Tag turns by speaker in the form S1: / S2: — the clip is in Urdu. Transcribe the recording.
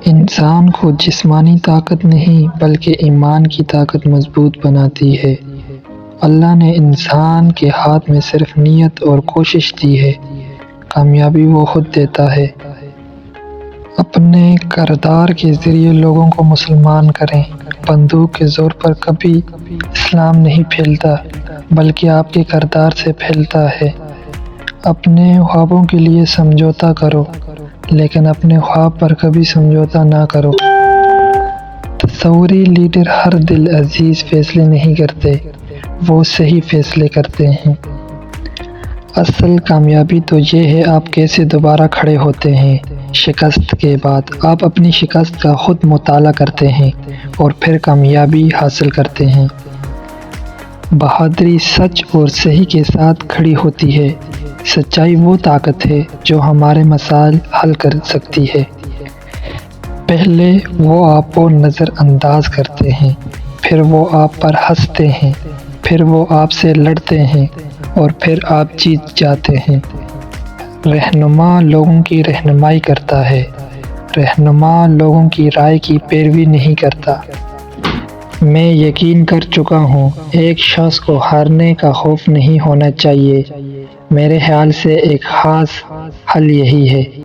S1: انسان کو جسمانی طاقت نہیں بلکہ ایمان کی طاقت مضبوط بناتی ہے۔ اللہ نے انسان کے ہاتھ میں صرف نیت اور کوشش دی ہے، کامیابی وہ خود دیتا ہے۔ اپنے کردار کے ذریعے لوگوں کو مسلمان کریں۔ بندوق کے زور پر کبھی اسلام نہیں پھیلتا بلکہ آپ کے کردار سے پھیلتا ہے۔ اپنے خوابوں کے لیے سمجھوتا کرو لیکن اپنے خواب پر کبھی سمجھوتا نہ کرو۔ تصوری لیڈر ہر دل عزیز فیصلے نہیں کرتے، وہ صحیح فیصلے کرتے ہیں۔ اصل کامیابی تو یہ ہے آپ کیسے دوبارہ کھڑے ہوتے ہیں شکست کے بعد۔ آپ اپنی شکست کا خود مطالعہ کرتے ہیں اور پھر کامیابی حاصل کرتے ہیں۔ بہادری سچ اور صحیح کے ساتھ کھڑی ہوتی ہے۔ سچائی وہ طاقت ہے جو ہمارے مسائل حل کر سکتی ہے۔ پہلے وہ آپ کو نظر انداز کرتے ہیں، پھر وہ آپ پر ہنستے ہیں، پھر وہ آپ سے لڑتے ہیں اور پھر آپ جیت جاتے ہیں۔ رہنما لوگوں کی رہنمائی کرتا ہے، رہنما لوگوں کی رائے کی پیروی نہیں کرتا۔ میں یقین کر چکا ہوں ایک شخص کو ہارنے کا خوف نہیں ہونا چاہیے۔ میرے خیال سے ایک خاص حل یہی ہے